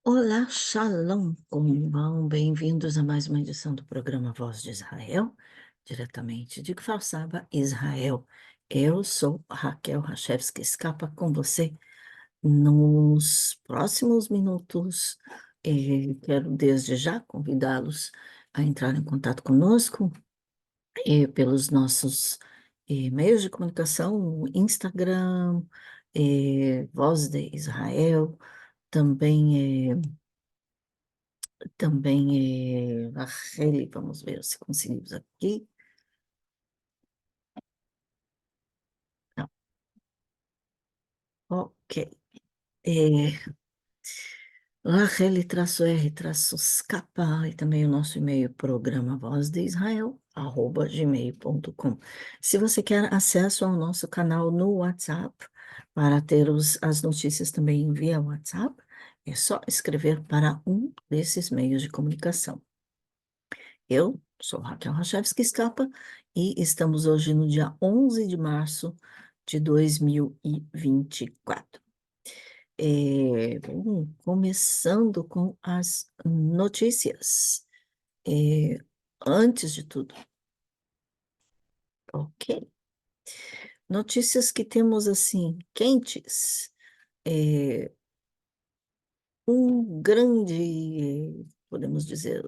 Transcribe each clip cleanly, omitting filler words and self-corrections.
Olá, Shalom, como vão? Bem-vindos a mais uma edição do programa Voz de Israel, diretamente de Kfar Saba, Israel. Eu sou Raquel Rachevski Escapa com você nos próximos minutos. Quero desde já convidá-los a entrar em contato conosco pelos nossos meios de comunicação, Instagram, Voz de Israel, também Racheli, vamos ver se conseguimos aqui. Não, ok. É, Racheli-R-Scapa e também o nosso e-mail programa Voz de Israel, @gmail.com. Se você quer acesso ao nosso canal no WhatsApp, para ter as notícias também via WhatsApp, é só escrever para um desses meios de comunicação. Eu sou Raquel Rachevski Scapa e estamos hoje no dia 11 de março de 2024. Começando com as notícias. É, Antes de tudo, ok? Notícias que temos assim, quentes. É, um grande, podemos dizer,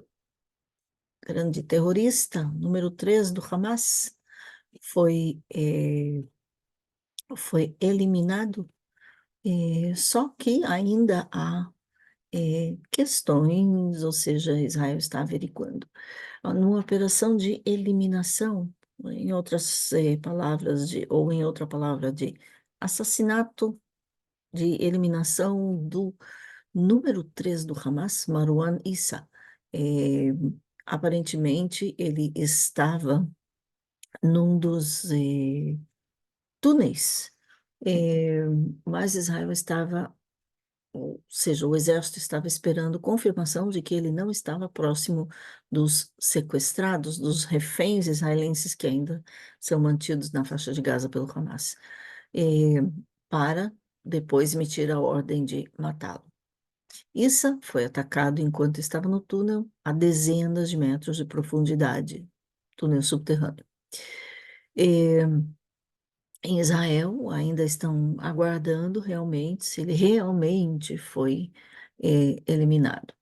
grande terrorista, número 3 do Hamas, foi, foi eliminado. Só que ainda há questões, ou seja, Israel está averiguando. Numa operação de eliminação, em outras palavras, ou em outra palavra, de assassinato, de eliminação do número 3 do Hamas, Marwan Issa. Eh, Aparentemente, ele estava num dos túneis, eh, mas Israel estava, ou seja, o exército estava esperando confirmação de que ele não estava próximo dos sequestrados, dos reféns israelenses que ainda são mantidos na faixa de Gaza pelo Hamas, eh, para depois emitir a ordem de matá-lo. Issa foi atacado enquanto estava no túnel a dezenas de metros de profundidade, túnel subterrâneo. Eh, Em Israel ainda estão aguardando realmente se ele realmente foi eliminado.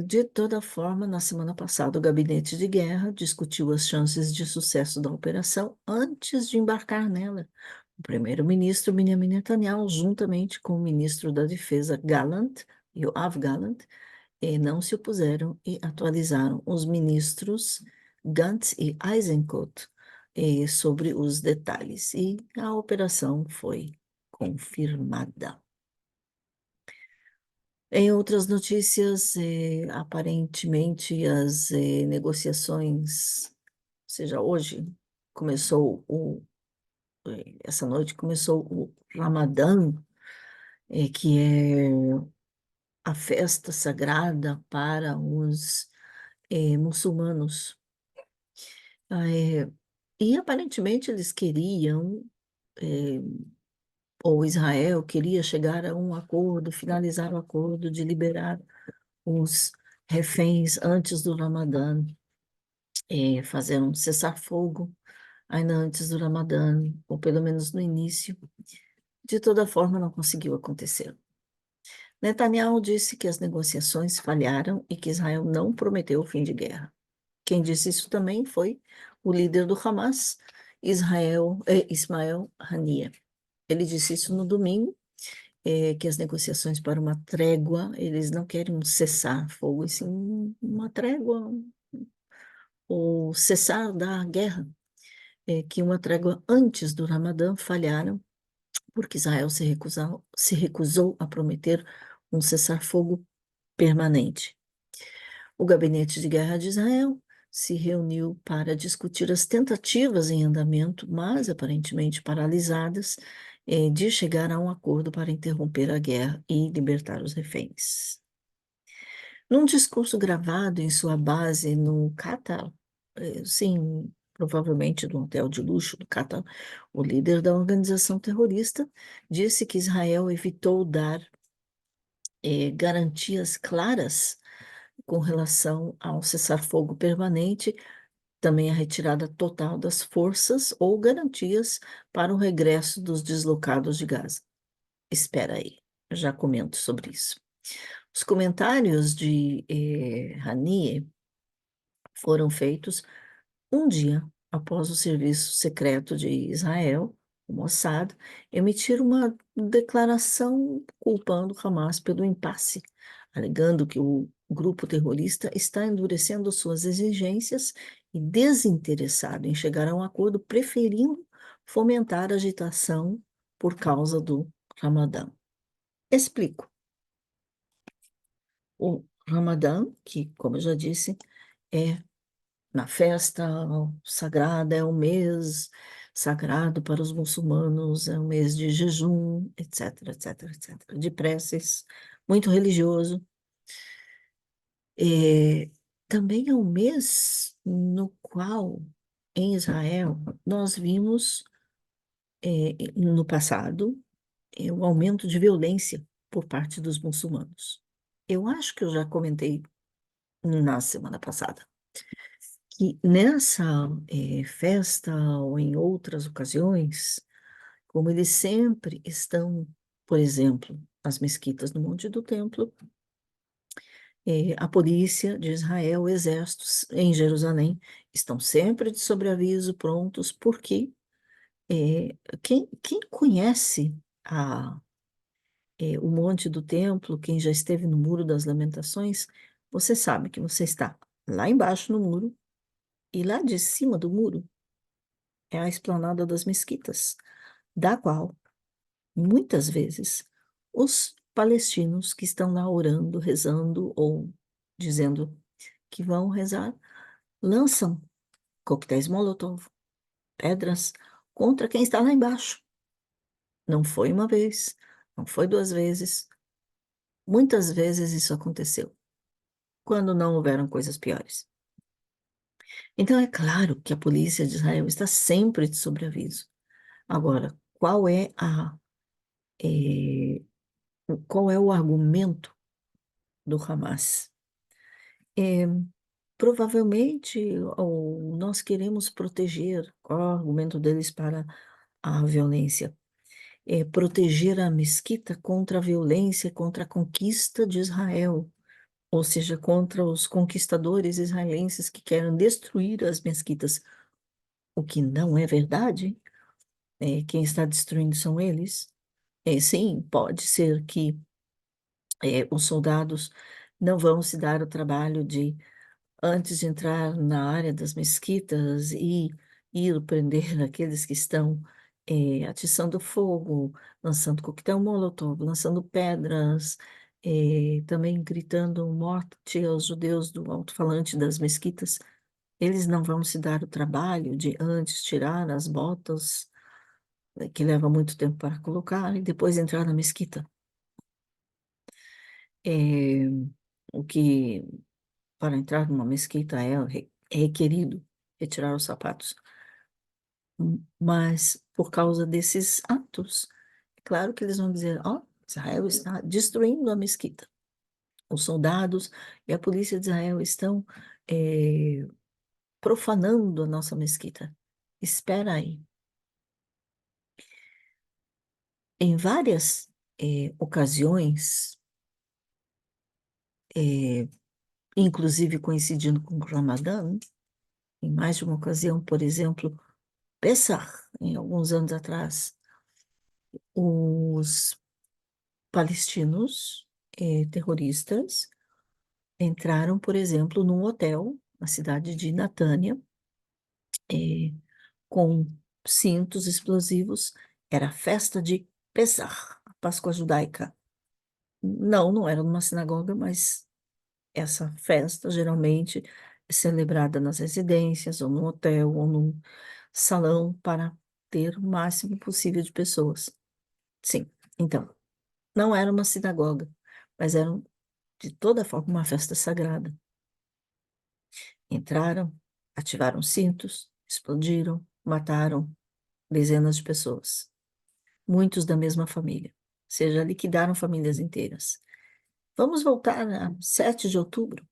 De toda forma, na semana passada, o Gabinete de Guerra discutiu as chances de sucesso da operação antes de embarcar nela. O primeiro-ministro Benjamin Netanyahu, juntamente com o ministro da Defesa Gallant, Yoav Gallant, não se opuseram e atualizaram os ministros Gantz e Eisenkot sobre os detalhes. E a operação foi confirmada. Em outras notícias, aparentemente as negociações, ou seja, hoje começou essa noite começou o Ramadã, que é a festa sagrada para os muçulmanos. E aparentemente eles queriam, eh, ou Israel queria chegar a um acordo, finalizar o acordo de liberar os reféns antes do Ramadã, fazer um cessar-fogo ainda antes do Ramadã, ou pelo menos no início. De toda forma, não conseguiu acontecer. Netanyahu disse que as negociações falharam e que Israel não prometeu o fim de guerra. Quem disse isso também foi o líder do Hamas, Ismael Haniyeh. Ele disse isso no domingo, que as negociações para uma trégua, eles não querem um cessar-fogo, e sim uma trégua, ou cessar da guerra, que uma trégua antes do Ramadã falharam, porque Israel se recusou a prometer um cessar-fogo permanente. O Gabinete de Guerra de Israel se reuniu para discutir as tentativas em andamento, mas aparentemente paralisadas, de chegar a um acordo para interromper a guerra e libertar os reféns. Num discurso gravado em sua base no Catar, sim, provavelmente no hotel de luxo do Catar, o líder da organização terrorista disse que Israel evitou dar garantias claras com relação ao cessar-fogo permanente, também a retirada total das forças ou garantias para o regresso dos deslocados de Gaza. Espera aí, eu já comento sobre isso. Os comentários de Haniyeh foram feitos um dia após o Serviço Secreto de Israel, o Mossad, emitir uma declaração culpando Hamas pelo impasse, alegando que o grupo terrorista está endurecendo suas exigências e desinteressado em chegar a um acordo, preferindo fomentar agitação por causa do Ramadã. Explico. O Ramadã, que, como eu já disse, é na festa sagrada, é um mês sagrado para os muçulmanos, é um mês de jejum, etc, etc, etc, de preces, muito religioso. Também é um mês no qual, em Israel, nós vimos, no passado, o aumento de violência por parte dos muçulmanos. Eu acho que eu já comentei na semana passada que nessa festa ou em outras ocasiões, como eles sempre estão, por exemplo, as mesquitas no Monte do Templo, a polícia de Israel, o exército em Jerusalém, estão sempre de sobreaviso, prontos, porque quem conhece o Monte do Templo, quem já esteve no Muro das Lamentações, você sabe que você está lá embaixo no muro, e lá de cima do muro é a esplanada das mesquitas, da qual, muitas vezes, os palestinos que estão lá orando, rezando ou dizendo que vão rezar, lançam coquetéis Molotov, pedras, contra quem está lá embaixo. Não foi uma vez, não foi duas vezes, muitas vezes isso aconteceu, quando não houveram coisas piores. Então, é claro que a polícia de Israel está sempre de sobreaviso. Agora, eh, qual é o argumento do Hamas? É, provavelmente, nós queremos proteger, qual é o argumento deles para a violência? É proteger a mesquita contra a violência, contra a conquista de Israel, ou seja, contra os conquistadores israelenses que querem destruir as mesquitas, o que não é verdade. Quem está destruindo são eles. Sim, pode ser que os soldados não vão se dar o trabalho de, antes de entrar na área das mesquitas e ir prender aqueles que estão atiçando fogo, lançando coquetel Molotov, lançando pedras, também gritando morte aos judeus do alto-falante das mesquitas. Eles não vão se dar o trabalho de antes tirar as botas, que leva muito tempo para colocar, e depois entrar na mesquita. É, o que para entrar numa mesquita é requerido retirar os sapatos. Mas por causa desses atos, é claro que eles vão dizer, ó, Israel está destruindo a mesquita. Os soldados e a polícia de Israel estão profanando a nossa mesquita. Espera aí. Em várias ocasiões, eh, inclusive coincidindo com o Ramadã, em mais de uma ocasião, por exemplo, Pessah, em alguns anos atrás, os palestinos terroristas entraram, por exemplo, num hotel na cidade de Natânia, eh, com cintos explosivos. Era a festa de Pessah, a Páscoa judaica. Não, não era numa sinagoga, mas essa festa geralmente é celebrada nas residências, ou no hotel, ou num salão, para ter o máximo possível de pessoas. Sim, então, não era uma sinagoga, mas era, de toda forma, uma festa sagrada. Entraram, ativaram cintos, explodiram, mataram dezenas de pessoas, muitos da mesma família, ou seja, liquidaram famílias inteiras. Vamos voltar a 7 de outubro,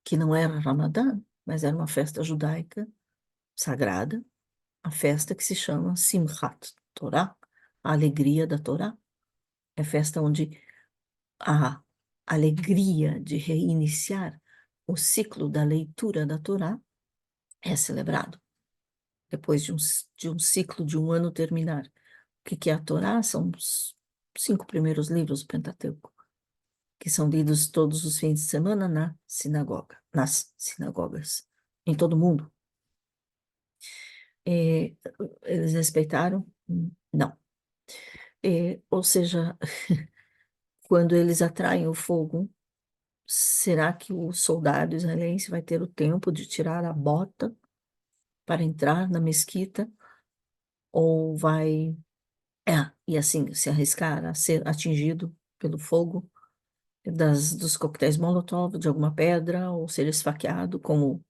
que não era Ramadã, mas era uma festa judaica sagrada, a festa que se chama Simchat Torá, a alegria da Torá. É festa onde a alegria de reiniciar o ciclo da leitura da Torá é celebrado. Depois de um ciclo de um ano terminar. O que é a Torá? São os 5 primeiros livros do Pentateuco, que são lidos todos os fins de semana nas sinagogas, em todo o mundo. É, eles respeitaram? Não. Ou seja, quando eles atraem o fogo, será que o soldado israelense vai ter o tempo de tirar a bota para entrar na mesquita? Ou vai, e assim, se arriscar a ser atingido pelo fogo dos coquetéis Molotov, de alguma pedra, ou ser esfaqueado, como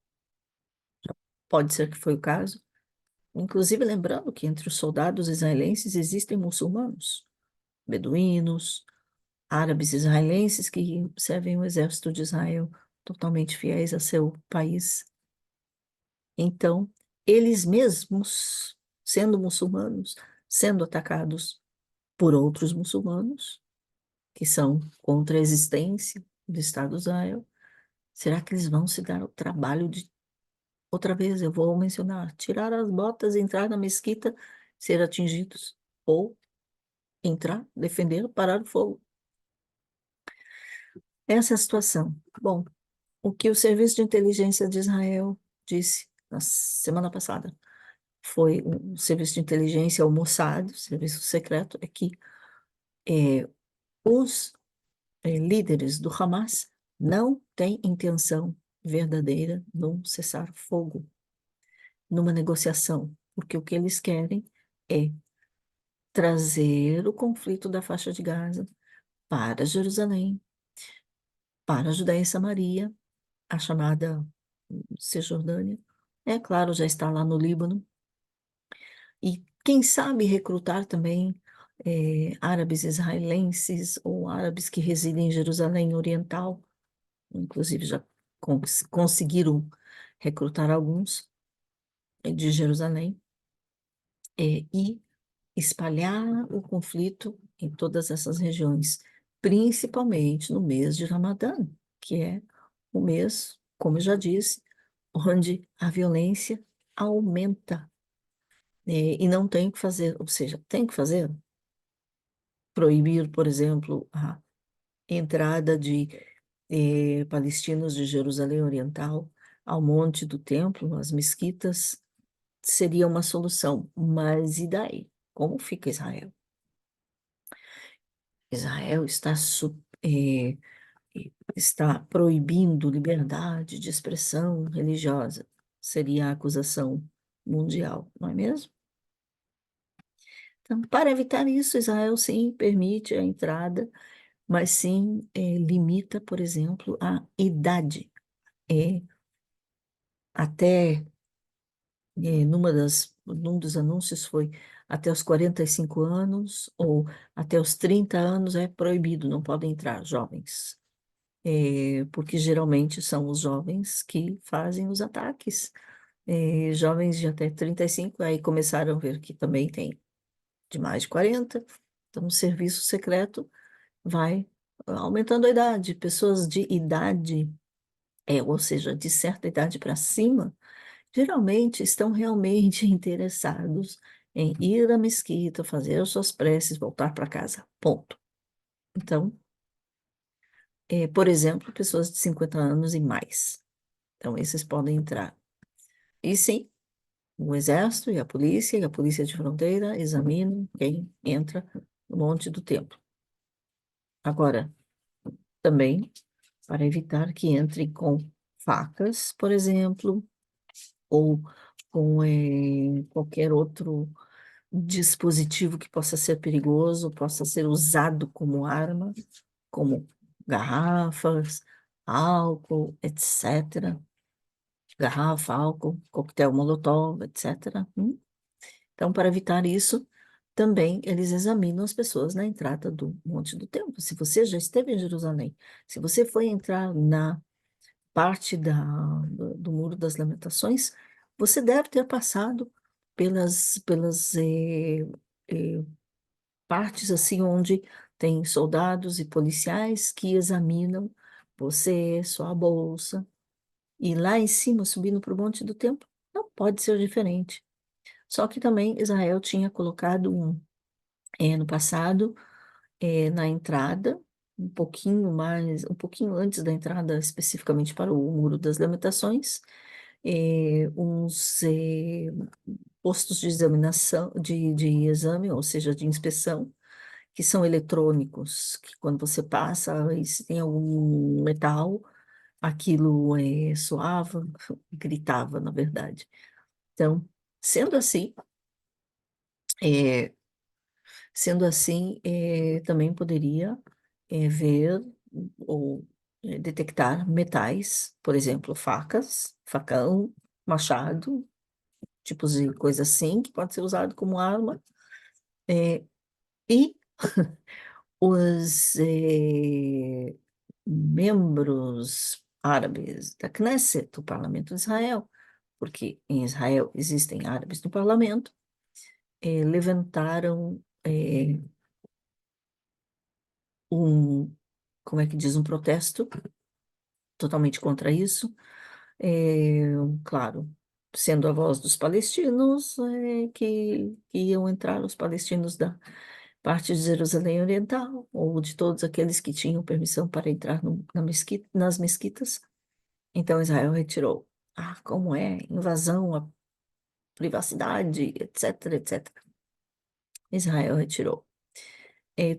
pode ser que foi o caso? Inclusive, lembrando que entre os soldados israelenses existem muçulmanos, beduínos, árabes israelenses que servem o exército de Israel, totalmente fiéis a seu país. Então, eles mesmos, sendo muçulmanos, sendo atacados por outros muçulmanos, que são contra a existência do Estado de Israel, será que eles vão se dar o trabalho de, outra vez eu vou mencionar, tirar as botas, entrar na mesquita, ser atingidos, ou entrar, defender, parar o fogo? Essa é a situação. Bom, o que o Serviço de Inteligência de Israel disse na semana passada foi o Serviço de Inteligência, o Mossad, o Serviço Secreto, é que os líderes do Hamas não têm intenção verdadeira de um cessar-fogo, numa negociação, porque o que eles querem é trazer o conflito da faixa de Gaza para Jerusalém, para a Judéia e Samaria, a chamada Cisjordânia. É claro, já está lá no Líbano. E quem sabe recrutar também árabes israelenses ou árabes que residem em Jerusalém Oriental. Inclusive já conseguiram recrutar alguns de Jerusalém e espalhar o conflito em todas essas regiões, principalmente no mês de Ramadã, que é o mês, como eu já disse, onde a violência aumenta. E não tem o que fazer, ou seja, tem que fazer, proibir, por exemplo, a entrada de palestinos de Jerusalém Oriental ao Monte do Templo, às mesquitas, seria uma solução. Mas e daí? Como fica Israel? Israel está proibindo liberdade de expressão religiosa. Seria a acusação mundial, não é mesmo? Então, para evitar isso, Israel sim permite a entrada, mas sim limita, por exemplo, a idade. É, até num dos anúncios foi até os 45 anos ou até os 30 anos é proibido, não podem entrar jovens. Porque geralmente são os jovens que fazem os ataques. Jovens de até 35, aí começaram a ver que também tem de mais de 40, então o serviço secreto vai aumentando a idade. Pessoas de idade, ou seja, de certa idade para cima, geralmente estão realmente interessados em ir à mesquita, fazer as suas preces, voltar para casa. Ponto. Então, por exemplo, pessoas de 50 anos e mais. Então, esses podem entrar. E sim, o exército e a polícia de fronteira examinam quem entra no Monte do Templo. Agora, também, para evitar que entrem com facas, por exemplo, ou com qualquer outro dispositivo que possa ser perigoso, possa ser usado como arma, como garrafas, álcool, etc. Garrafa, álcool, coquetel Molotov, etc. Então, para evitar isso, também eles examinam as pessoas na entrada do Monte do Templo. Se você já esteve em Jerusalém, se você foi entrar na parte do Muro das Lamentações, você deve ter passado pelas eh, partes assim onde tem soldados e policiais que examinam você, sua bolsa, e lá em cima, subindo para o Monte do Templo, não pode ser diferente. Só que também Israel tinha colocado no passado, na entrada, um pouquinho antes da entrada, especificamente para o Muro das Lamentações, uns postos de examinação, de exame, ou seja, de inspeção, que são eletrônicos, que quando você passa e se tem algum metal, aquilo soava, gritava, na verdade. Então, sendo assim, é, também poderia ver ou detectar metais, por exemplo, facas, facão, machado, tipos de coisa assim, que pode ser usado como arma. E os membros árabes da Knesset, do Parlamento de Israel, porque em Israel existem árabes no parlamento, levantaram um, como é que diz, um protesto totalmente contra isso. É, claro, sendo a voz dos palestinos, que iam entrar os palestinos da parte de Jerusalém Oriental, ou de todos aqueles que tinham permissão para entrar nas mesquitas. Então Israel retirou. Ah, como é? Invasão à privacidade, etc, etc. Israel retirou.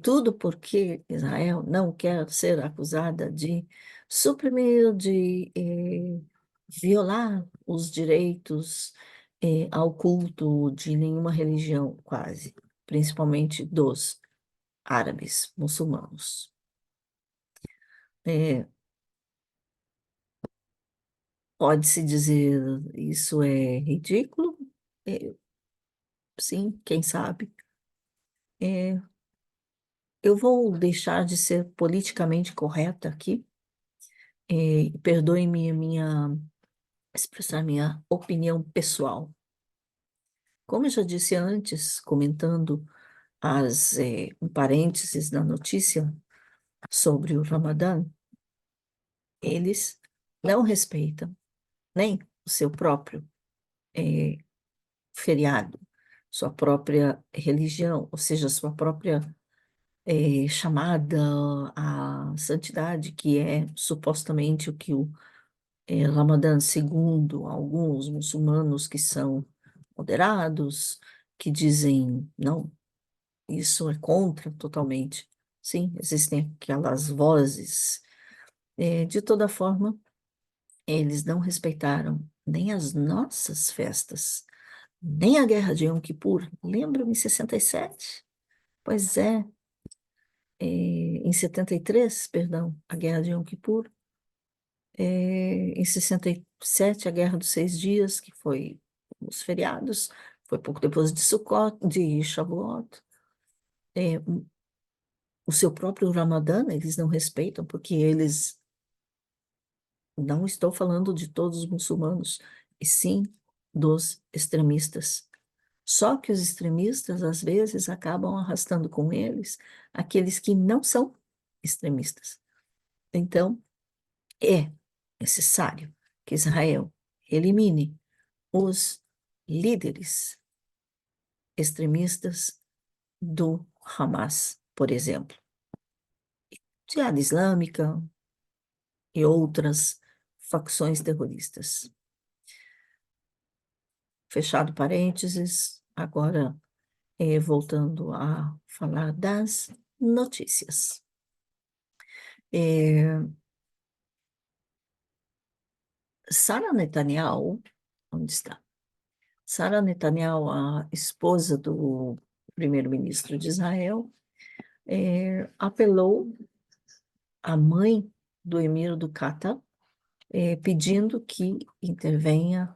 Tudo porque Israel não quer ser acusada de suprimir, de violar os direitos ao culto de nenhuma religião, quase, principalmente dos árabes, muçulmanos. É, pode-se dizer isso é ridículo? É, sim, quem sabe? É, eu vou deixar de ser politicamente correta aqui. Perdoe-me expressar minha opinião pessoal. Como eu já disse antes, comentando um parênteses na notícia sobre o Ramadã, eles não respeitam nem o seu próprio eh, feriado, sua própria religião, ou seja, sua própria chamada à santidade, que é supostamente o que o Ramadã, segundo alguns muçulmanos que são moderados, que dizem, não, isso é contra totalmente. Sim, existem aquelas vozes. De toda forma, eles não respeitaram nem as nossas festas, nem a Guerra de Yom Kippur. Lembra-me em 67? Pois é, em 73, perdão, a Guerra de Yom Kippur. Em 67, a Guerra dos Seis Dias, que foi os feriados, foi pouco depois de Sukkot, de Shavuot. É, o seu próprio Ramadã, eles não respeitam, porque eles, não estou falando de todos os muçulmanos, e sim dos extremistas. Só que os extremistas, às vezes, acabam arrastando com eles aqueles que não são extremistas. Então, é necessário que Israel elimine os líderes extremistas do Hamas, por exemplo, Jihad Islâmica e outras facções terroristas. Fechado parênteses, agora voltando a falar das notícias. É, Sara Netanyahu, onde está? Sara Netanyahu, a esposa do primeiro-ministro de Israel, apelou à mãe do emir do Catar, pedindo que intervenha,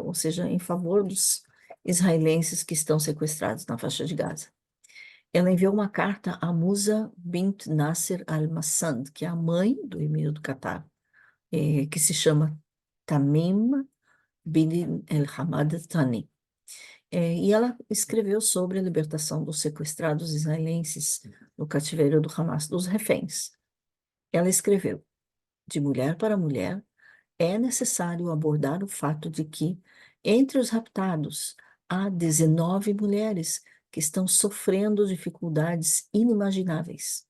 ou seja, em favor dos israelenses que estão sequestrados na faixa de Gaza. Ela enviou uma carta a Musa bint Nasser al-Massand, que é a mãe do emir do Catar, que se chama Tamim bin el-Hamad Thani. E ela escreveu sobre a libertação dos sequestrados israelenses no cativeiro do Hamas, dos reféns. Ela escreveu: de mulher para mulher, é necessário abordar o fato de que, entre os raptados, há 19 mulheres que estão sofrendo dificuldades inimagináveis.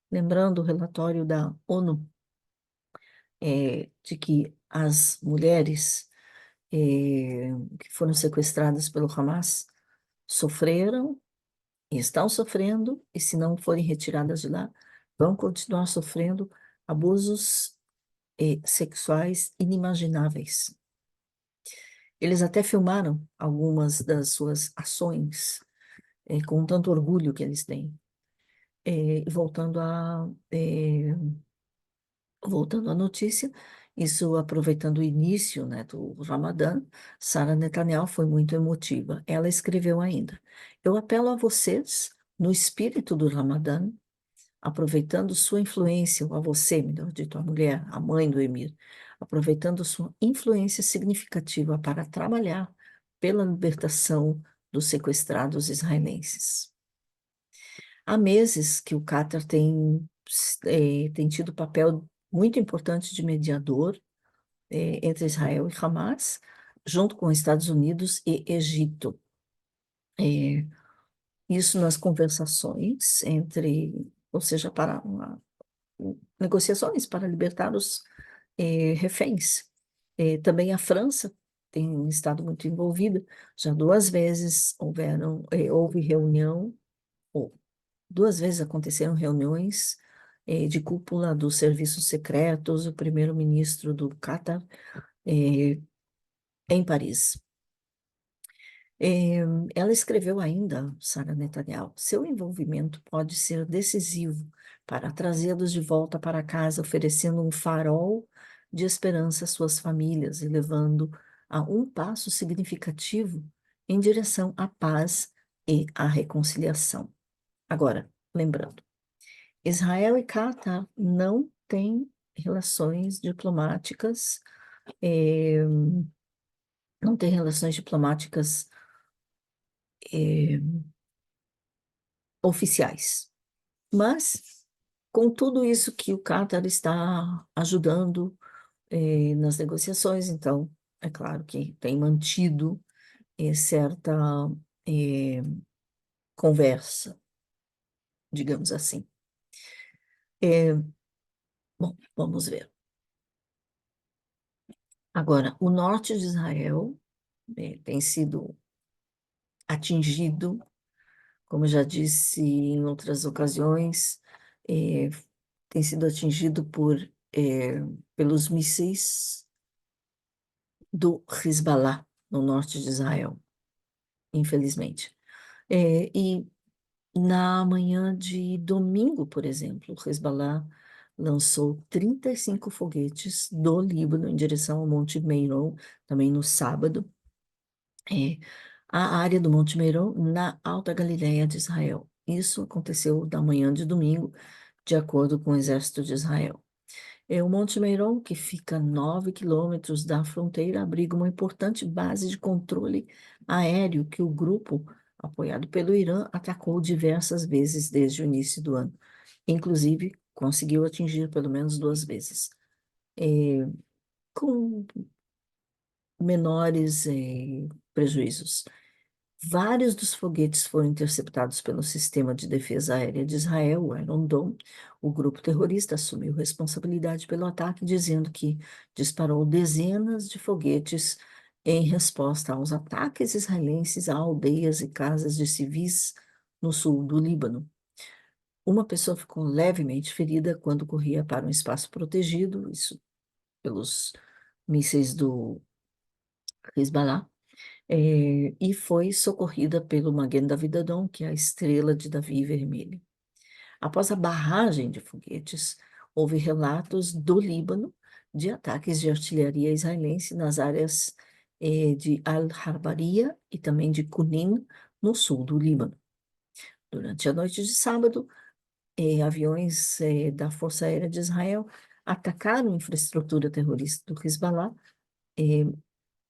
Lembrando o relatório da ONU, de que as mulheres que foram sequestradas pelo Hamas sofreram e estão sofrendo, e se não forem retiradas de lá, vão continuar sofrendo abusos sexuais inimagináveis. Eles até filmaram algumas das suas ações, com tanto orgulho que eles têm. Voltando à notícia, isso aproveitando o início, né, do Ramadã, Sara Netanyahu foi muito emotiva. Ela escreveu ainda: eu apelo a vocês, no espírito do Ramadã, aproveitando sua influência, ou a você, melhor dito, a mulher, a mãe do emir, aproveitando sua influência significativa para trabalhar pela libertação dos sequestrados israelenses. Há meses que o Qatar tem tido papel muito importante de mediador entre Israel e Hamas, junto com Estados Unidos e Egito. Isso nas conversações ou seja, negociações para libertar os reféns. Também a França tem estado muito envolvida. Já 2 vezes houve reunião, ou 2 vezes aconteceram reuniões de cúpula dos serviços secretos, o primeiro-ministro do Catar em Paris. Ela escreveu ainda, Sara Netanyahu, seu envolvimento pode ser decisivo para trazê-los de volta para casa, oferecendo um farol de esperança às suas famílias e levando a um passo significativo em direção à paz e à reconciliação. Agora, lembrando, Israel e Catar não têm relações diplomáticas, eh, não têm relações diplomáticas eh, oficiais. Mas, com tudo isso que o Qatar está ajudando nas negociações, então, é claro que tem mantido certa eh, conversa, digamos assim. Bom, vamos ver. Agora, o norte de Israel tem sido atingido, como já disse em outras ocasiões, eh, tem sido atingido pelos mísseis do Hezbollah, no norte de Israel, infelizmente. E na manhã de domingo, por exemplo, o Hezbollah lançou 35 foguetes do Líbano em direção ao Monte Meron, também no sábado, a área do Monte Meron, na Alta Galileia de Israel. Isso aconteceu da manhã de domingo, de acordo com o Exército de Israel. O Monte Meron, que fica a 9 quilômetros da fronteira, abriga uma importante base de controle aéreo que o grupo, apoiado pelo Irã, atacou diversas vezes desde o início do ano. Inclusive, conseguiu atingir pelo menos 2 vezes, com menores prejuízos. Vários dos foguetes foram interceptados pelo Sistema de Defesa Aérea de Israel, o Iron Dome. O grupo terrorista assumiu responsabilidade pelo ataque, dizendo que disparou dezenas de foguetes em resposta aos ataques israelenses a aldeias e casas de civis no sul do Líbano. Uma pessoa ficou levemente ferida quando corria para um espaço protegido, isso pelos mísseis do Hezbollah, e foi socorrida pelo Magen David Adom, que é a estrela de Davi vermelha. Após a barragem de foguetes, houve relatos do Líbano de ataques de artilharia israelense nas áreas de Al-Harbaria e também de Kunin, no sul do Líbano. Durante a noite de sábado, aviões da Força Aérea de Israel atacaram a infraestrutura terrorista do Hezbollah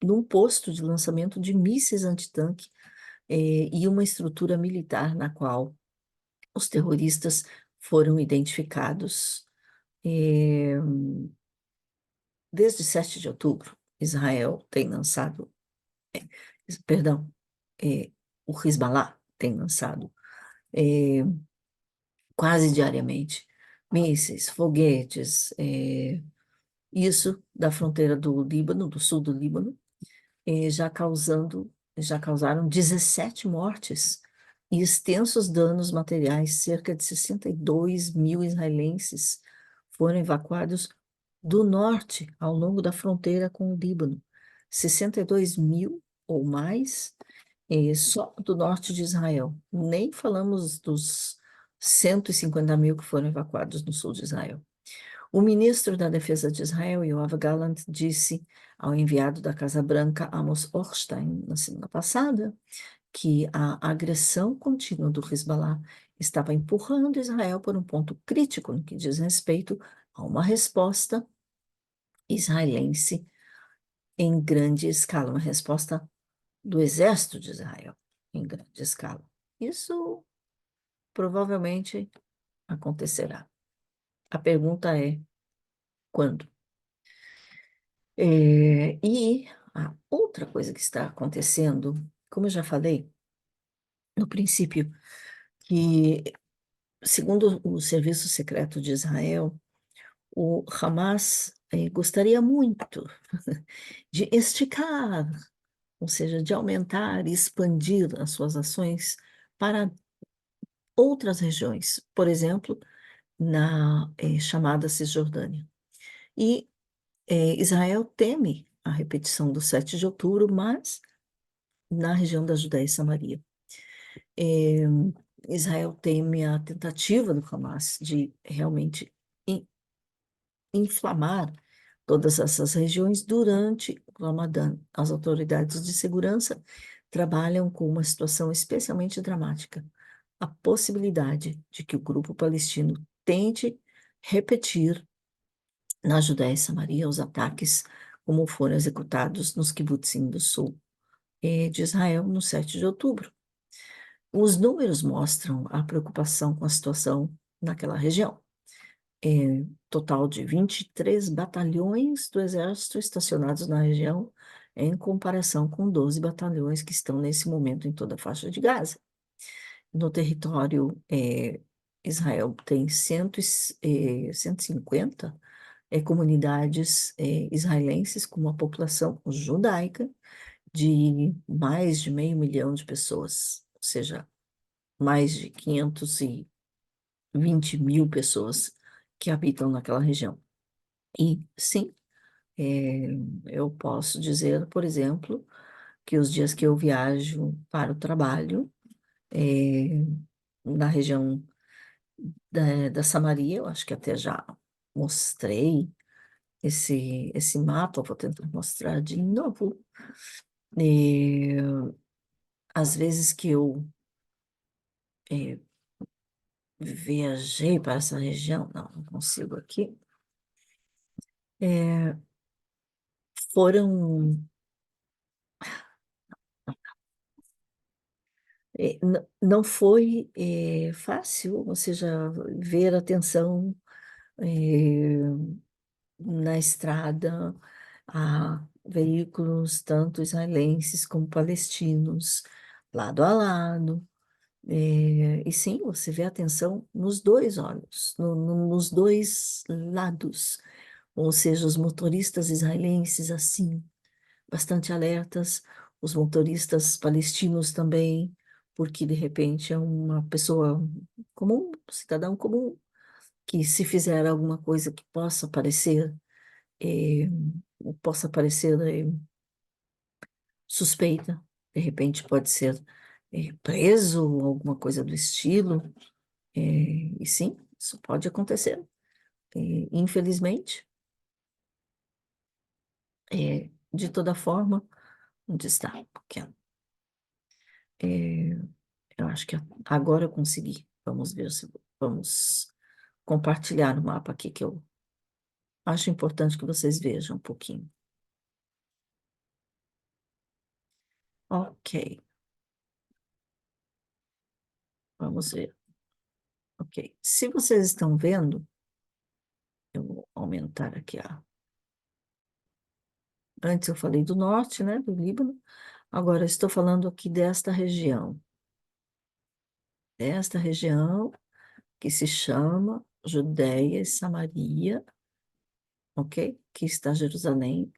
num posto de lançamento de mísseis antitanque e uma estrutura militar na qual os terroristas foram identificados. eh, Desde 7 de outubro, Israel tem lançado, perdão, eh, o Hezbollah tem lançado eh, quase diariamente mísseis, foguetes, isso da fronteira do Líbano, do sul do Líbano, já causaram 17 mortes e extensos danos materiais. Cerca de 62 mil israelenses foram evacuados do norte ao longo da fronteira com o Líbano. 62 mil ou mais só do norte de Israel. Nem falamos dos 150 mil que foram evacuados no sul de Israel. O ministro da Defesa de Israel, Yoav Gallant, disse ao enviado da Casa Branca, Amos Hochstein, na semana passada, que a agressão contínua do Hezbollah estava empurrando Israel por um ponto crítico no que diz respeito a uma resposta israelense em grande escala, uma resposta do exército de Israel em grande escala. Isso provavelmente acontecerá. A pergunta é quando? E a outra coisa que está acontecendo, como eu já falei no princípio, que segundo o Serviço Secreto de Israel, o Hamas gostaria muito de esticar, ou seja, de aumentar e expandir as suas ações para outras regiões, por exemplo, na chamada Cisjordânia. E Israel teme a repetição do 7 de outubro, mas na região da Judéia e Samaria. É, Israel teme a tentativa do Hamas de realmente inflamar todas essas regiões durante o Ramadã. As autoridades de segurança trabalham com uma situação especialmente dramática, a possibilidade de que o grupo palestino tente repetir na Judéia e Samaria os ataques como foram executados nos kibbutzim do sul de Israel no 7 de outubro. Os números mostram a preocupação com a situação naquela região. Total de 23 batalhões do exército estacionados na região, em comparação com 12 batalhões que estão nesse momento em toda a faixa de Gaza. No território, Israel tem 150 comunidades israelenses com uma população judaica de mais de 500 mil de pessoas, ou seja, mais de 520 mil pessoas que habitam naquela região. E sim, é, eu posso dizer, por exemplo, que os dias que eu viajo para o trabalho, é, na região da Samaria, eu acho que até já mostrei esse mapa, eu vou tentar mostrar de novo. É, às vezes que eu é, viajei para essa região, não consigo aqui, é, foram, não foi fácil, ou seja, ver a tensão na estrada, a veículos tanto israelenses como palestinos, lado a lado. E sim, você vê a tensão nos dois olhos, nos dois lados. Ou seja, os motoristas israelenses, assim, bastante alertas, os motoristas palestinos também, porque de repente é uma pessoa comum, um cidadão comum, que se fizer alguma coisa que eh, possa parecer suspeita, de repente pode ser preso, alguma coisa do estilo. E sim, isso pode acontecer. Infelizmente, de toda forma. Onde está? Aqui, ó. É, eu acho que agora eu consegui. Vamos ver se vamos compartilhar o mapa aqui que eu acho importante que vocês vejam um pouquinho. Ok, vamos ver. Ok, se vocês estão vendo, eu vou aumentar aqui a. Antes eu falei do norte, né, do Líbano. Agora eu estou falando aqui desta região que se chama Judéia e Samaria, ok? Que está Jerusalém,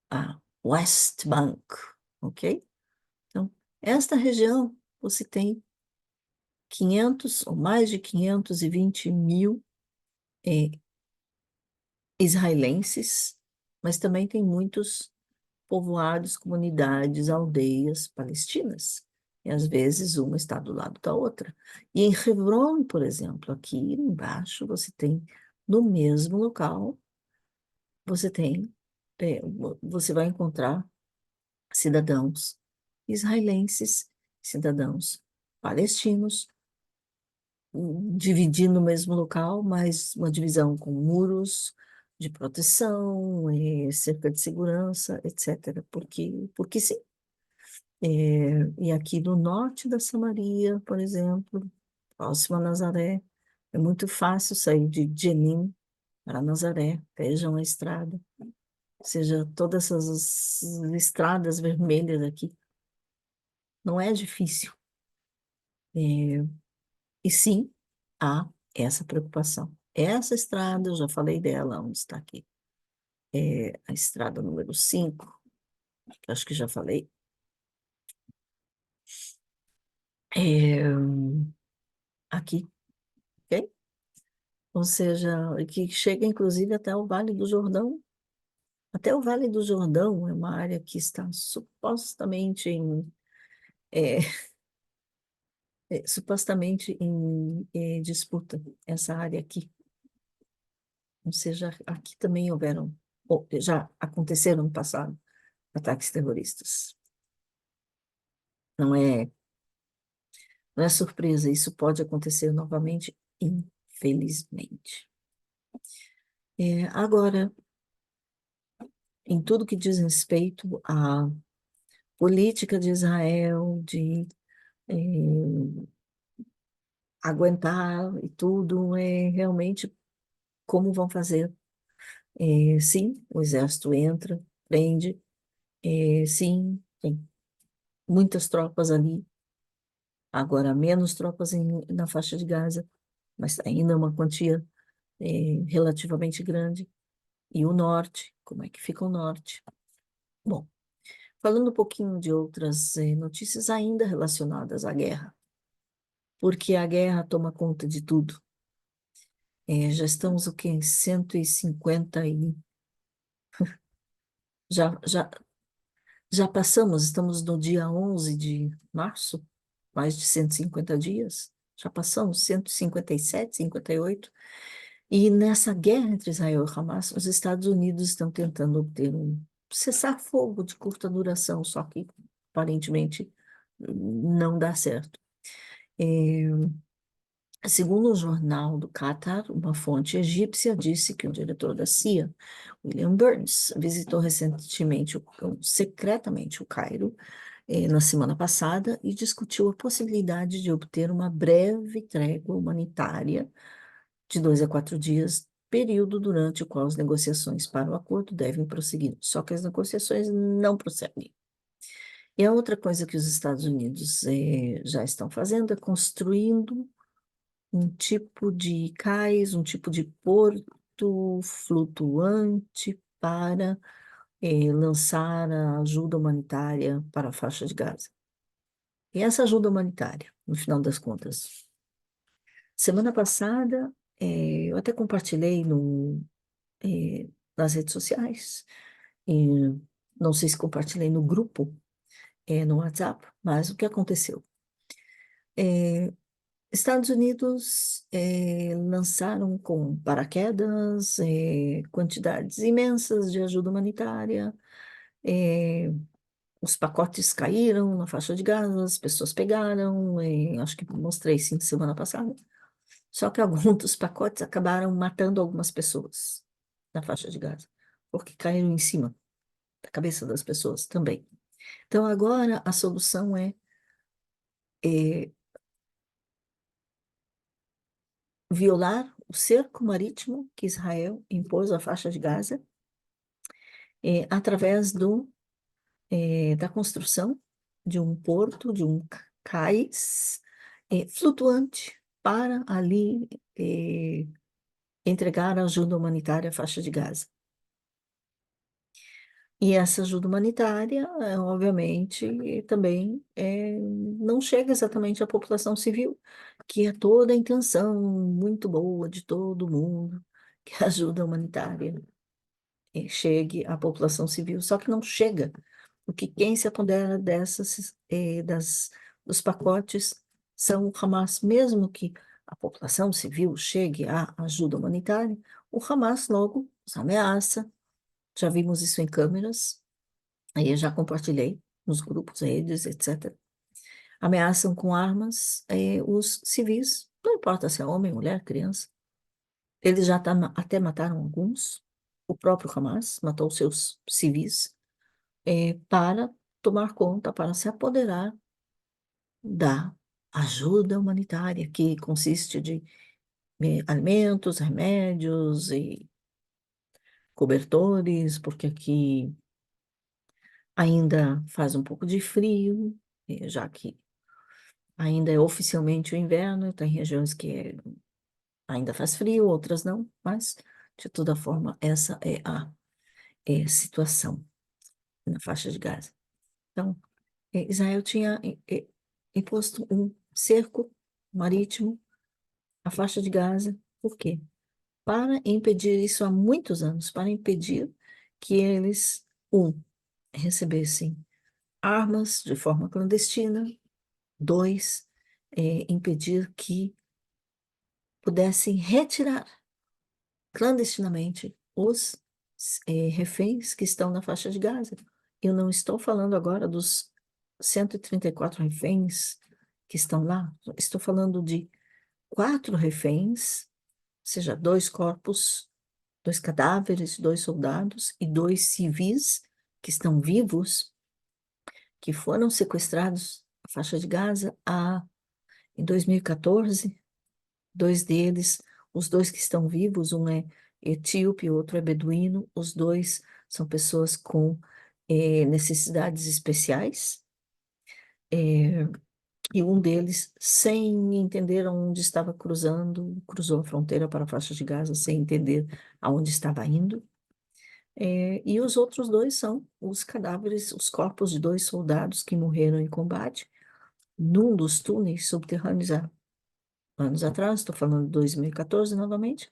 a West Bank, ok? Então, esta região você tem 500 ou mais de 520 mil eh, israelenses, mas também tem muitos povoados, comunidades, aldeias palestinas. E às vezes uma está do lado da outra. E em Hebron, por exemplo, aqui embaixo, você tem, no mesmo local, você tem, você vai encontrar cidadãos israelenses, cidadãos palestinos, dividindo o mesmo local, mas uma divisão com muros de proteção, cerca de segurança, etc. Porque sim. E aqui no norte da Samaria, por exemplo, próximo a Nazaré, é muito fácil sair de Jenin para Nazaré. Vejam a estrada. Ou seja, todas essas estradas vermelhas aqui. Não é difícil. É, e sim, há essa preocupação. Essa estrada, eu já falei dela, onde está aqui. É a estrada número 5, que acho que já falei. É, aqui, ok? Ou seja, que chega inclusive até o Vale do Jordão. Até o Vale do Jordão é uma área que está supostamente é, supostamente em disputa, essa área aqui. Ou seja, aqui também houveram, ou já aconteceram no passado, ataques terroristas. Não é, não é surpresa, isso pode acontecer novamente, infelizmente. Agora, em tudo que diz respeito à política de Israel, de eh, aguentar e tudo, é realmente como vão fazer. Sim, o exército entra, prende, sim, tem muitas tropas ali, agora menos tropas na faixa de Gaza, mas ainda uma quantia relativamente grande. E o norte, como é que fica o norte? Bom, falando um pouquinho de outras notícias ainda relacionadas à guerra, porque a guerra toma conta de tudo. Já estamos o quê? Em 150 e... Já, já, já passamos, estamos no dia 11 de março, mais de 150 dias. Já passamos 157, 58. E nessa guerra entre Israel e Hamas, os Estados Unidos estão tentando obter um cessar-fogo de curta duração, só que aparentemente não dá certo. Segundo o jornal do Qatar, uma fonte egípcia disse que o diretor da CIA, William Burns, visitou recentemente, secretamente, o Cairo, na semana passada e discutiu a possibilidade de obter uma breve trégua humanitária de 2 a 4 dias, período durante o qual as negociações para o acordo devem prosseguir. Só que as negociações não prosseguem. E a outra coisa que os Estados Unidos já estão fazendo é construindo um tipo de cais, um tipo de porto flutuante para lançar a ajuda humanitária para a faixa de Gaza. E essa ajuda humanitária, no final das contas, semana passada, eu até compartilhei nas redes sociais, e não sei se compartilhei no grupo, no WhatsApp, mas o que aconteceu? Estados Unidos lançaram com paraquedas quantidades imensas de ajuda humanitária, os pacotes caíram na faixa de Gaza, as pessoas pegaram, e acho que mostrei sim semana passada. Só que alguns dos pacotes acabaram matando algumas pessoas na faixa de Gaza, porque caíram em cima da cabeça das pessoas também. Então agora a solução é violar o cerco marítimo que Israel impôs à faixa de Gaza, através da construção de um porto, de um cais flutuante para ali entregar ajuda humanitária à faixa de Gaza. E essa ajuda humanitária, obviamente, também não chega exatamente à população civil, que é toda a intenção muito boa de todo mundo, que a ajuda humanitária chegue à população civil, só que não chega, porque quem se apodera dos pacotes são o Hamas, mesmo que a população civil chegue à ajuda humanitária, o Hamas logo os ameaça, já vimos isso em câmeras, aí eu já compartilhei nos grupos, redes, etc. Ameaçam com armas os civis, não importa se é homem, mulher, criança. Eles já até mataram alguns. O próprio Hamas matou seus civis para tomar conta, para se apoderar da ajuda humanitária, que consiste de alimentos, remédios e cobertores, porque aqui ainda faz um pouco de frio, já que ainda é oficialmente o inverno, tem regiões que ainda faz frio, outras não, mas de toda forma, essa é a situação na faixa de Gaza. Então, Israel tinha imposto um cerco marítimo à faixa de Gaza. Por quê? Para impedir isso há muitos anos, para impedir que eles, recebessem armas de forma clandestina, dois, impedir que pudessem retirar clandestinamente os reféns que estão na faixa de Gaza. Eu não estou falando agora dos 134 reféns que estão lá, estou falando de 4 reféns, ou seja, 2 corpos, 2 cadáveres, 2 soldados e 2 civis que estão vivos, que foram sequestrados na faixa de Gaza em 2014. 2 deles, os 2 que estão vivos, um é etíope, o outro é beduíno, os 2 são pessoas com necessidades especiais, eh, e um deles, sem entender aonde estava cruzando, cruzou a fronteira para a faixa de Gaza, sem entender aonde estava indo. E os outros 2 são os cadáveres, os corpos de 2 soldados que morreram em combate num dos túneis subterrâneos há anos atrás, estou falando de 2014 novamente,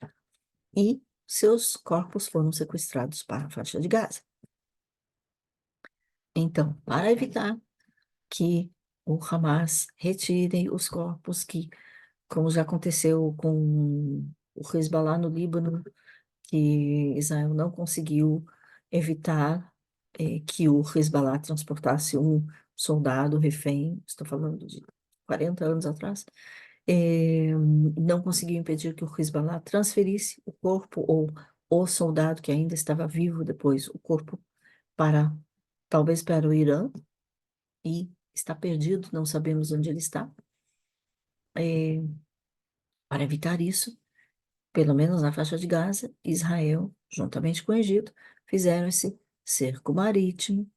e seus corpos foram sequestrados para a faixa de Gaza. Então, para evitar que o Hamas retire os corpos que, como já aconteceu com o Hezbollah no Líbano, que Israel não conseguiu evitar que o Hezbollah transportasse um soldado refém, estou falando de 40 anos atrás, não conseguiu impedir que o Hezbollah transferisse o corpo ou o soldado que ainda estava vivo depois, o corpo para, talvez para o Irã, e está perdido, não sabemos onde ele está. Para evitar isso, pelo menos na faixa de Gaza, Israel, juntamente com o Egito, fizeram esse cerco marítimo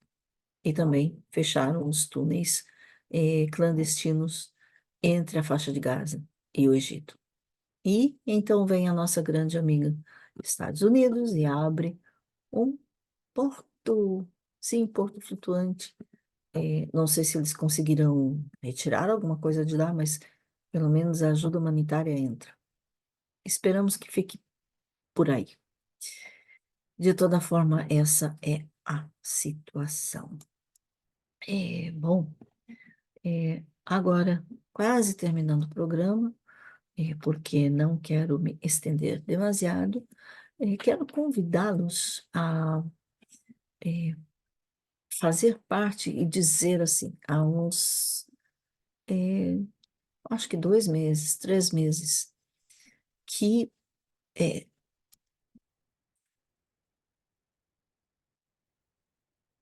e também fecharam os túneis clandestinos entre a faixa de Gaza e o Egito. E então vem a nossa grande amiga Estados Unidos e abre um porto, sim, porto flutuante. Não sei se eles conseguirão retirar alguma coisa de lá, mas pelo menos a ajuda humanitária entra. Esperamos que fique por aí. De toda forma, essa é a situação. Bom, agora, quase terminando o programa, porque não quero me estender demasiado, quero convidá-los a fazer parte e dizer assim, há uns, acho que 2 meses, 3 meses, que é,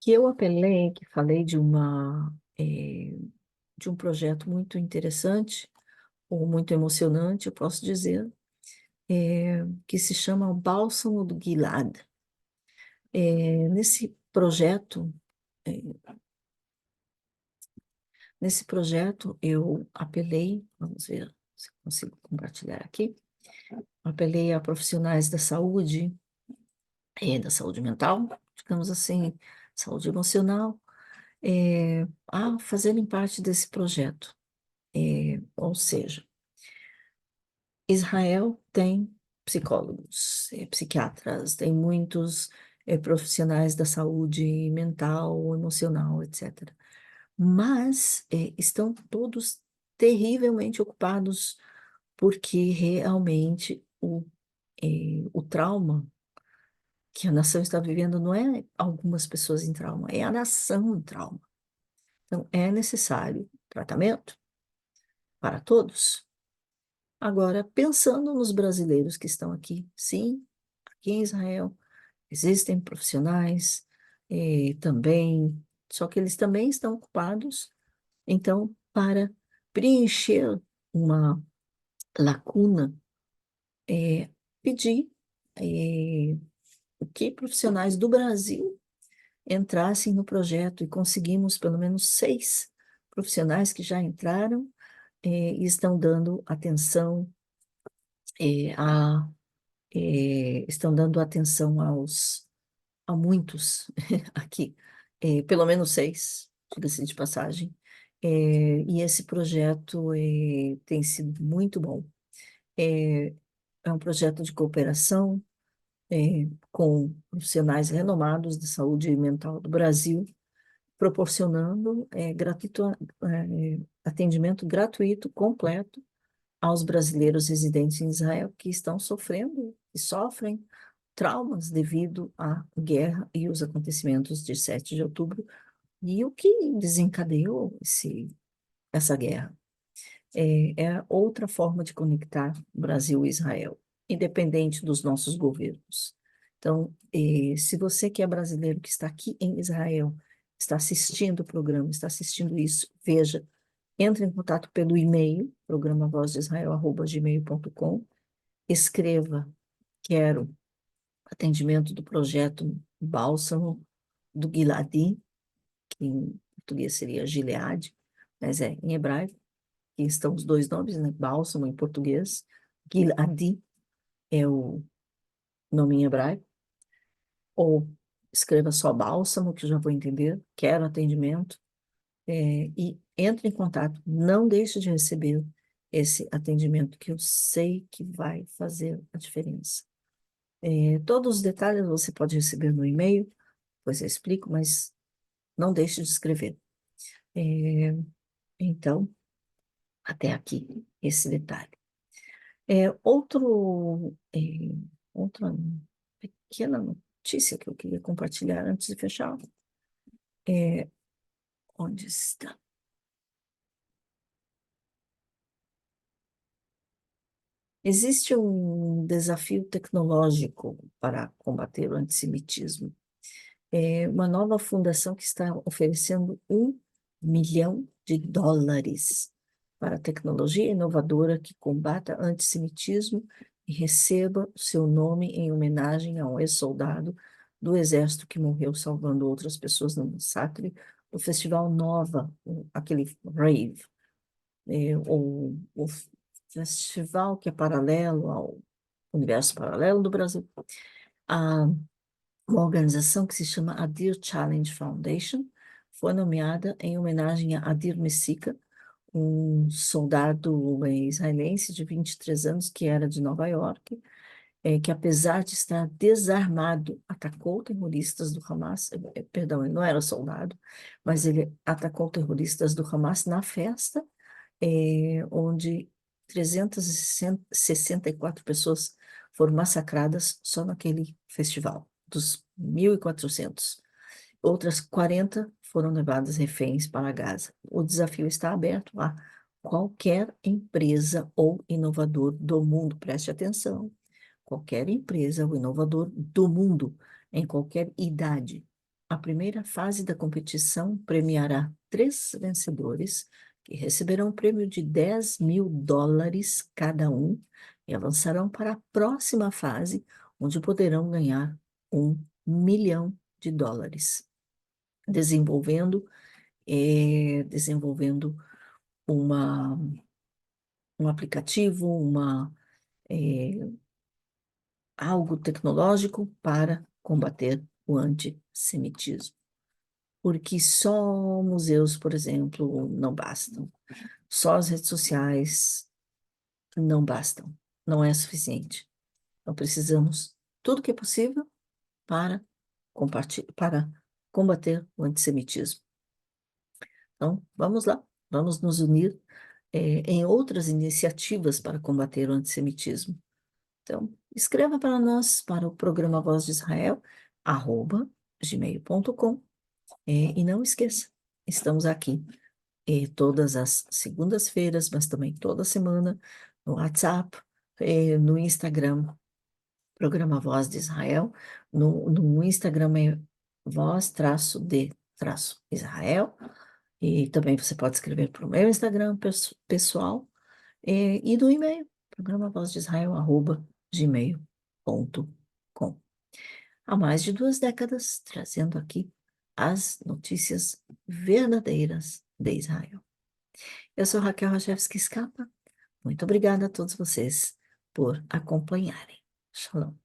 que eu apelei, que falei de um projeto muito interessante, ou muito emocionante, eu posso dizer, que se chama o Bálsamo do Gilead. Nesse projeto, é, eu apelei, vamos ver se eu consigo compartilhar aqui, apelei a profissionais da saúde mental, digamos assim, saúde emocional, a fazerem parte desse projeto. Ou seja, Israel tem psicólogos, psiquiatras, tem muitos profissionais da saúde mental, emocional, etc. Mas estão todos terrivelmente ocupados porque realmente o trauma que a nação está vivendo não é algumas pessoas em trauma, é a nação em trauma. Então, é necessário tratamento para todos. Agora, pensando nos brasileiros que estão aqui, sim, aqui em Israel, existem profissionais também, só que eles também estão ocupados, então, para preencher uma lacuna, pedir que profissionais do Brasil entrassem no projeto e conseguimos pelo menos 6 profissionais que já entraram e estão dando atenção eh, a estão dando atenção a muitos aqui, pelo menos 6, diga-se de passagem. E esse projeto tem sido muito bom. É, é um projeto de cooperação com profissionais renomados de saúde mental do Brasil, proporcionando atendimento gratuito, completo, aos brasileiros residentes em Israel que estão sofrendo e sofrem traumas devido à guerra e os acontecimentos de 7 de outubro e o que desencadeou essa guerra. É outra forma de conectar Brasil e Israel, independente dos nossos governos. Então, se você que é brasileiro, que está aqui em Israel, está assistindo o programa, está assistindo isso, veja, entre em contato pelo e-mail, programavozdisrael@gmail.com, escreva, quero atendimento do projeto Bálsamo do Gilead, que em português seria Gileade, mas em hebraico, que estão os dois nomes, né? Bálsamo em português, Gilead é o nome em hebraico, ou escreva só Bálsamo, que eu já vou entender, quero atendimento, e entre em contato, não deixe de receber esse atendimento, que eu sei que vai fazer a diferença. Todos os detalhes você pode receber no e-mail, depois eu explico, mas não deixe de escrever. É, então, até aqui, esse detalhe. Outra pequena notícia que eu queria compartilhar antes de fechar. Onde está? Existe um desafio tecnológico para combater o antissemitismo. Uma nova fundação que está oferecendo US$ 1 milhão para tecnologia inovadora que combata antissemitismo e receba o seu nome em homenagem a um ex-soldado do Exército que morreu salvando outras pessoas no massacre do Festival Nova, aquele rave, o festival que é paralelo ao universo paralelo do Brasil. Uma organização que se chama Adir Challenge Foundation foi nomeada em homenagem a Adir Mesika, um soldado israelense de 23 anos que era de Nova York, que apesar de estar desarmado, atacou terroristas do Hamas, perdão, ele não era soldado, mas ele atacou terroristas do Hamas na festa, onde 364 pessoas foram massacradas só naquele festival, dos 1.400. outras 40 foram levadas reféns para Gaza. O desafio está aberto a qualquer empresa ou inovador do mundo, preste atenção, qualquer empresa ou inovador do mundo, em qualquer idade. A primeira fase da competição premiará 3 vencedores, que receberão um prêmio de US$ 10.000 cada um e avançarão para a próxima fase, onde poderão ganhar US$ 1 milhão, desenvolvendo, desenvolvendo uma, um aplicativo, eh, algo tecnológico para combater o antissemitismo. Porque só museus, por exemplo, não bastam. Só as redes sociais não bastam. Não é suficiente. Então, precisamos tudo que é possível para para combater o antissemitismo. Então, vamos lá, vamos nos unir, em outras iniciativas para combater o antissemitismo. Então, escreva para nós, para o programa Voz de Israel, @gmail.com. E não esqueça, estamos aqui todas as segundas-feiras, mas também toda semana, no WhatsApp, no Instagram, programa Voz de Israel. No Instagram é voz-de-Israel. E também você pode escrever para o meu Instagram pessoal, e no e-mail, programa Voz de Israel, @gmail.com. Há mais de 2 décadas, trazendo aqui as notícias verdadeiras de Israel. Eu sou Raquel Rachevski Scapa. Muito obrigada a todos vocês por acompanharem. Shalom.